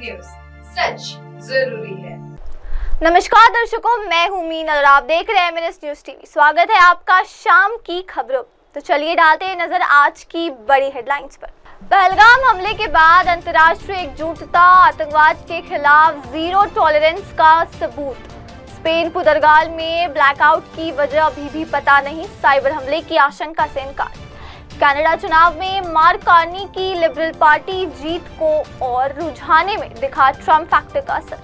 News, सच जरूरी है। नमस्कार दर्शकों, मैं हूं मीन और आप देख रहे हैं मिनट न्यूज टीवी। स्वागत है आपका शाम की खबरों। तो चलिए डालते हैं नजर आज की बड़ी हेडलाइंस पर। पहलगाम हमले के बाद अंतर्राष्ट्रीय एकजुटता, आतंकवाद के खिलाफ जीरो टॉलरेंस का सबूत। स्पेन पुर्तगाल में ब्लैकआउट की वजह अभी भी पता नहीं, साइबर हमले की आशंका से इनकार। कनाडा चुनाव में मार्क कार्नी की लिबरल पार्टी जीत को और रुझाने में दिखा ट्रंप फैक्टर का असर।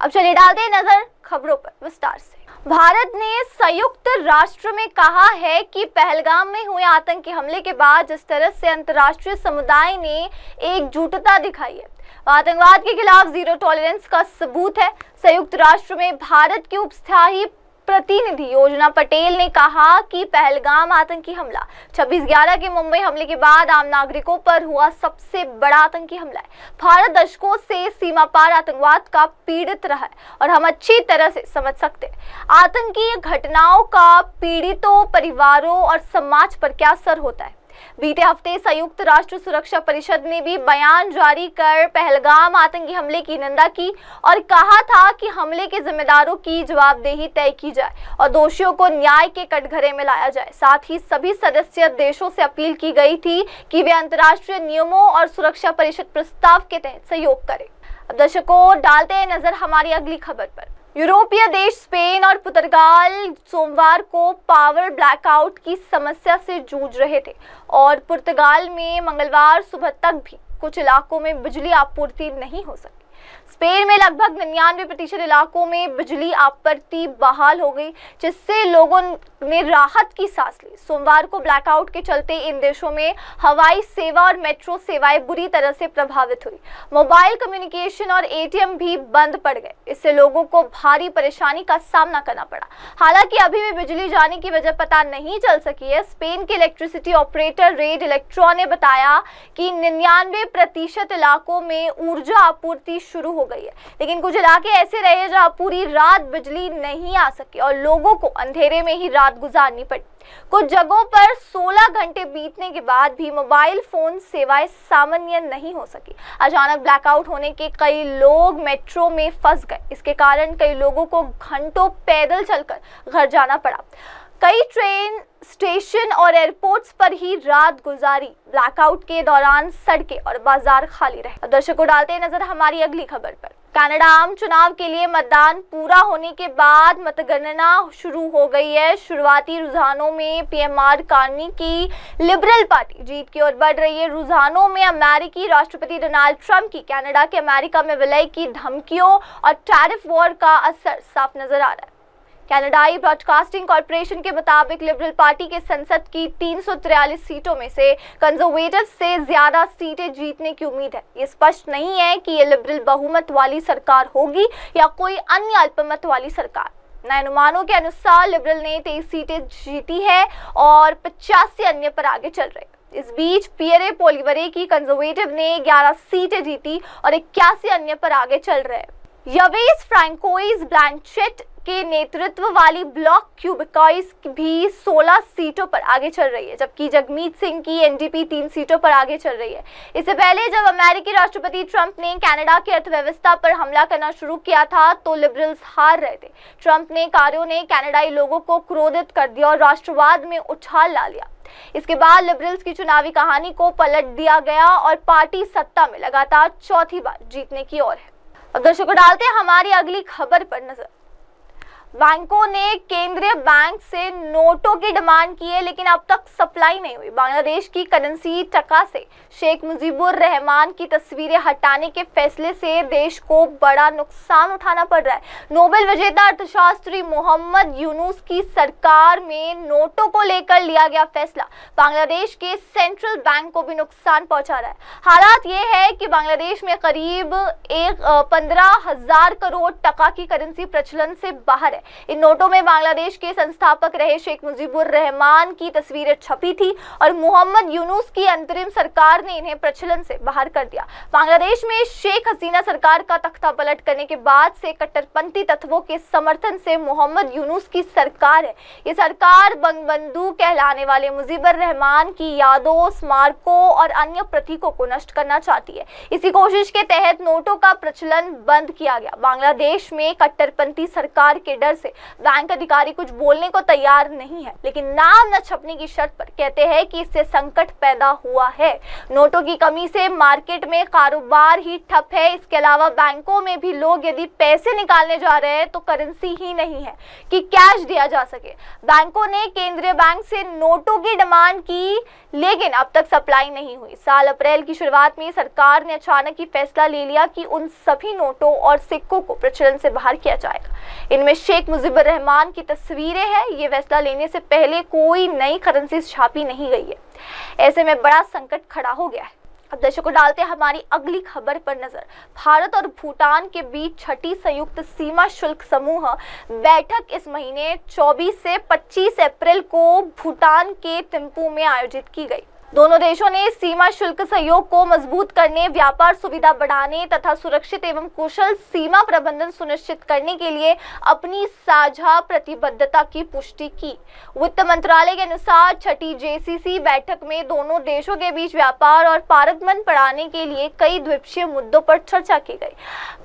अब चलिए डालते हैं नजर खबरों पर विस्तार से। भारत ने संयुक्त राष्ट्र में कहा है कि पहलगाम में हुए आतंकी हमले के बाद जिस तरह से अंतर्राष्ट्रीय समुदाय ने एकजुटता दिखाई है, आतंकवाद के खिलाफ जीरो टॉलरेंस का सबूत है। संयुक्त राष्ट्र में भारत की उपस्थायी प्रतिनिधि योजना पटेल ने कहा कि पहलगाम आतंकी हमला 26/11 के मुंबई हमले के बाद आम नागरिकों पर हुआ सबसे बड़ा आतंकी हमला है। भारत दशकों से सीमा पार आतंकवाद का पीड़ित रहा है और हम अच्छी तरह से समझ सकते हैं आतंकी घटनाओं का पीड़ितों, परिवारों और समाज पर क्या असर होता है। बीते हफ्ते संयुक्त राष्ट्र सुरक्षा परिषद ने भी बयान जारी कर पहलगाम आतंकी हमले की निंदा की और कहा था कि हमले के जिम्मेदारों की जवाबदेही तय की जाए और दोषियों को न्याय के कटघरे में लाया जाए। साथ ही सभी सदस्य देशों से अपील की गई थी कि वे अंतर्राष्ट्रीय नियमों और सुरक्षा परिषद प्रस्ताव के तहत सहयोग करें। अब दर्शकों, डालते हैं नजर हमारी अगली खबर पर। यूरोपीय देश स्पेन और पुर्तगाल सोमवार को पावर ब्लैकआउट की समस्या से जूझ रहे थे और पुर्तगाल में मंगलवार सुबह तक भी कुछ इलाकों में बिजली आपूर्ति नहीं हो सकी। स्पेन में लगभग 99% इलाकों में बिजली आपूर्ति बहाल हो गई, जिससे लोगों ने राहत की सांस ली। सोमवार को ब्लैकआउट के चलते इन देशों में हवाई सेवा और मेट्रो सेवाएं बुरी तरह से प्रभावित हुई। मोबाइल कम्युनिकेशन और एटीएम भी बंद पड़ गए। इससे लोगों को भारी परेशानी का सामना करना पड़ा। हालांकि अभी भी बिजली जाने की वजह पता नहीं चल सकी है। स्पेन के इलेक्ट्रिसिटी ऑपरेटर रेड इलेक्ट्रॉन ने बताया कि 99% इलाकों में ऊर्जा आपूर्ति शुरू हो गई है, लेकिन कुछ इलाके ऐसे रहे जहां पूरी रात बिजली नहीं आ सकी और लोगों को अंधेरे में ही रात गुजारनी पड़ी। कुछ जगहों पर 16 घंटे बीतने के बाद भी मोबाइल फोन सेवाएं सामान्य नहीं हो सकी। अचानक ब्लैकआउट होने के कई लोग मेट्रो में फंस गए। इसके कारण कई लोगों को घंटों पैदल चलकर घर जाना पड़ा। कई ट्रेन स्टेशन और एयरपोर्ट्स पर ही रात गुजारी। ब्लैकआउट के दौरान सड़कें और बाजार खाली रहे। दर्शकों, डालते हैं नजर हमारी अगली खबर पर। कनाडा आम चुनाव के लिए मतदान पूरा होने के बाद मतगणना शुरू हो गई है। शुरुआती रुझानों में पीएम मार्क कार्नी की लिबरल पार्टी जीत की ओर बढ़ रही है। रुझानों में अमेरिकी राष्ट्रपति डोनाल्ड ट्रंप की कनाडा के अमेरिका में विलय की धमकियों और टैरिफ वॉर का असर साफ नजर आ रहा है। कनाडाई ब्रॉडकास्टिंग कॉर्पोरेशन के मुताबिक लिबरल पार्टी के संसद की 343 सीटों में से कंजर्वेटिव से ज्यादा सीटें जीतने की उम्मीद है। ये स्पष्ट नहीं है कि ये लिबरल बहुमत वाली सरकार होगी या कोई अन्य अल्पमत वाली सरकार। नए अनुमानों के अनुसार लिबरल ने 23 सीटें जीती है और 85 अन्य पर आगे चल रहे। इस बीच पियरे पोलिवरे की कंजर्वेटिव ने 11 सीटें जीती और 81 अन्य पर आगे चल रहे। यवेस फ्रैंकोइस ब्लैंचेट के नेतृत्व वाली ब्लॉक क्यूबिकॉइस भी 16 सीटों पर आगे चल रही है, जबकि जगमीत सिंह की एनडीपी 3 सीटों पर आगे चल रही है। इससे पहले जब अमेरिकी राष्ट्रपति ट्रंप ने कनाडा की अर्थव्यवस्था पर हमला करना शुरू किया था तो लिबरल्स हार रहे थे। ट्रंप ने कार्यों ने कनाडाई लोगों को क्रोधित कर दिया और राष्ट्रवाद में उछाल ला लिया। इसके बाद लिबरल्स की चुनावी कहानी को पलट दिया गया और पार्टी सत्ता में लगातार चौथी बार जीतने की ओर है। अब दर्शकों, डालते हैं हमारी अगली खबर पर नजर। बैंकों ने केंद्रीय बैंक से नोटों की डिमांड की है, लेकिन अब तक सप्लाई नहीं हुई। बांग्लादेश की करेंसी टका से शेख मुजीबुर रहमान की तस्वीरें हटाने के फैसले से देश को बड़ा नुकसान उठाना पड़ रहा है। नोबेल विजेता अर्थशास्त्री मोहम्मद यूनुस की सरकार में नोटों को लेकर लिया गया फैसला बांग्लादेश के सेंट्रल बैंक को भी नुकसान पहुंचा रहा है। हालात ये है कि बांग्लादेश में करीब 15,000 करोड़ टका की करेंसी प्रचलन से बाहर है। इन नोटों में बांग्लादेश के संस्थापक रहे शेख मुजीबुर रहमान की तस्वीरें छपी थी और मोहम्मद यूनुस की अंतरिम सरकार ने इन्हें प्रचलन से बाहर कर दिया। बांग्लादेश में शेख हसीना सरकार का तख्ता पलट करने के बाद से कट्टरपंथी तत्वों के समर्थन से मोहम्मद यूनुस की सरकार है। ये सरकार बंगबंधु कहलाने वाले मुजीबुर रहमान की यादों, स्मारकों और अन्य प्रतीकों को नष्ट करना चाहती है। इसी कोशिश के तहत नोटों का प्रचलन बंद किया गया। बांग्लादेश में कट्टरपंथी सरकार के डर से बैंक अधिकारी कुछ बोलने को तैयार नहीं है, लेकिन नाम न छपने की शर्त पर कहते हैं कि इससे संकट पैदा हुआ है। नोटों की कमी से मार्केट में कारोबार ही ठप है। इसके अलावा बैंकों में भी लोग यदि पैसे निकालने जा रहे हैं तो करेंसी ही नहीं है कि कैश दिया जा सके। बैंकों ने केंद्रीय बैंक से नोटों की डिमांड की, लेकिन अब तक सप्लाई नहीं हुई। साल अप्रैल की शुरुआत में सरकार ने अचानक ही फैसला ले लिया कि उन सभी नोटों और सिक्कों को प्रचलन से बाहर किया जाएगा। इनमें शेख मुजीबुर रहमान की तस्वीरें हैं। ये फैसला लेने से पहले कोई नई करेंसी छापी नहीं गई है। ऐसे में बड़ा संकट खड़ा हो गया है। अब दर्शकों, डालते हैं हमारी अगली खबर पर नजर। भारत और भूटान के बीच छठी संयुक्त सीमा शुल्क समूह बैठक इस महीने 24 से 25 अप्रैल को भूटान के थिम्पू में आयोजित की गई। दोनों देशों ने सीमा शुल्क सहयोग को मजबूत करने, व्यापार सुविधा बढ़ाने तथा सुरक्षित एवं कुशल सीमा प्रबंधन सुनिश्चित करने के लिए अपनी साझा प्रतिबद्धता की पुष्टि की। वित्त मंत्रालय के अनुसार छठी जेसीसी बैठक में दोनों देशों के बीच व्यापार और पारगमन बढ़ाने के लिए कई द्विपक्षीय मुद्दों पर चर्चा की गई।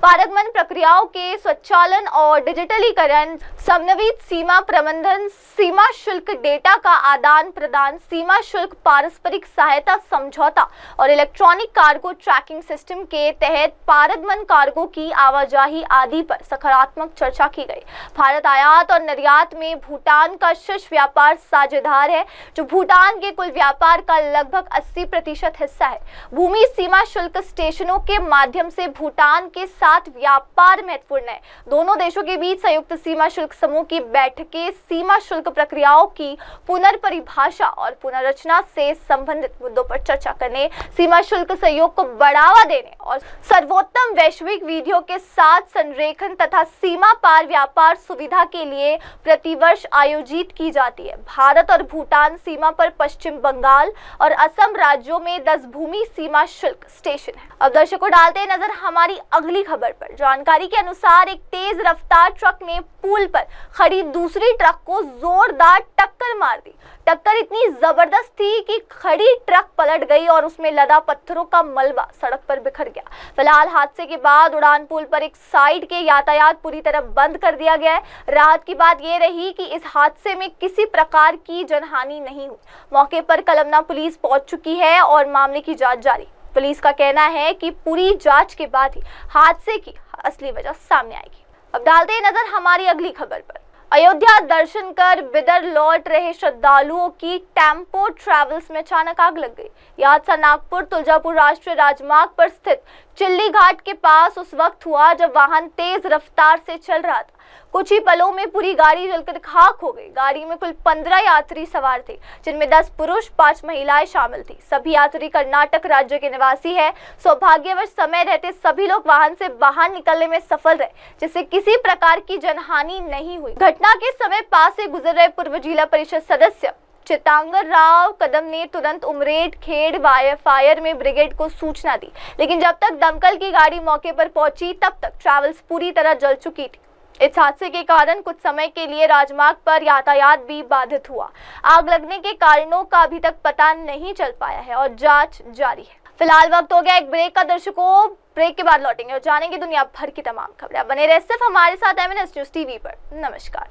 पारगमन प्रक्रियाओं के स्वचालन और डिजिटलीकरण, समन्वित सीमा प्रबंधन, सीमा शुल्क डेटा का आदान प्रदान, सीमा शुल्क पारस्परिक सहायता समझौता और इलेक्ट्रॉनिक कार्गो ट्रैकिंग सिस्टम के तहत पारगमन कार्गो की आवाजाही आदि पर सकारात्मक चर्चा की गई। भारत आयात और निर्यात में भूटान का शीर्ष व्यापार साझेदार है, जो भूटान के कुल व्यापार का लगभग 80% हिस्सा है। भूमि सीमा शुल्क स्टेशनों के माध्यम से भूटान के साथ व्यापार महत्वपूर्ण है। दोनों देशों के बीच संयुक्त सीमा शुल्क समूह की बैठकें सीमा शुल्क प्रक्रियाओं की पुनर्परिभाषा और पुनर्रचना से संबंधित मुद्दों पर चर्चा करने, सीमा शुल्क सहयोग को बढ़ावा देने और सर्वोत्तम वैश्विक विधियों के साथ संरेखन तथा सीमा पार व्यापार सुविधा के लिए प्रतिवर्ष आयोजित की जाती है। भारत और भूटान सीमा पर पश्चिम बंगाल और असम राज्यों में 10 भूमि सीमा शुल्क स्टेशन है। अब दर्शकों, डालते हैं नजर हमारी अगली खबर पर। जानकारी के अनुसार एक तेज रफ्तार ट्रक ने पुल पर खड़ी दूसरी ट्रक को जोरदार टक्कर मार दी। टक्कर इतनी जबरदस्त थी कि खड़ी ट्रक पलट गई और उसमें लदा पत्थरों का मलबा सड़क पर बिखर गया। फिलहाल हादसे के बाद उड़ान पुल पर एक साइड के यातायात पूरी तरह बंद कर दिया गया है। राहत की बात यह रही कि इस हादसे में किसी प्रकार की जनहानि नहीं हुई। मौके पर कलमना पुलिस पहुंच चुकी है और मामले की जांच जारी। पुलिस का कहना है कि पूरी जांच के बाद ही हादसे की असली वजह सामने आएगी। अब डालते हैं नजर हमारी अगली खबर पर। अयोध्या दर्शन कर बिदर लौट रहे श्रद्धालुओं की टेम्पो ट्रैवल्स में अचानक आग लग गई। यह हादसा नागपुर तुलजापुर राष्ट्रीय राजमार्ग पर स्थित चिल्ली घाट के पास उस वक्त हुआ जब वाहन तेज रफ्तार से चल रहा था। कुछ ही पलों में पूरी गाड़ी जलकर खाक हो गई। गाड़ी में कुल 15 यात्री सवार थे, जिनमें 10 पुरुष 5 महिलाएं शामिल थी। सभी यात्री कर्नाटक राज्य के निवासी है। सौभाग्यवश समय रहते सभी लोग वाहन से बाहर निकलने में सफल रहे, जिससे किसी प्रकार की जनहानि नहीं हुई। घटना के समय पास से गुजर रहे पूर्व जिला परिषद सदस्य चितांगर राव कदम ने तुरंत उमरेड खेड़ फायर में ब्रिगेड को सूचना दी, लेकिन जब तक दमकल की गाड़ी मौके पर पहुंची तब तक ट्रैवल्स पूरी तरह जल चुकी थी। इस हादसे के कारण कुछ समय के लिए राजमार्ग पर यातायात भी बाधित हुआ। आग लगने के कारणों का अभी तक पता नहीं चल पाया है और जांच जारी है। फिलहाल वक्त हो गया एक ब्रेक का। दर्शकों, ब्रेक के बाद लौटेंगे और जानेंगे दुनिया भर की तमाम खबरें। बने रहे सिर्फ हमारे साथ एमएनएस न्यूज टीवी पर। नमस्कार।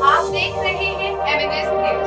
आप देख रहे हैं एमएनएस न्यूज।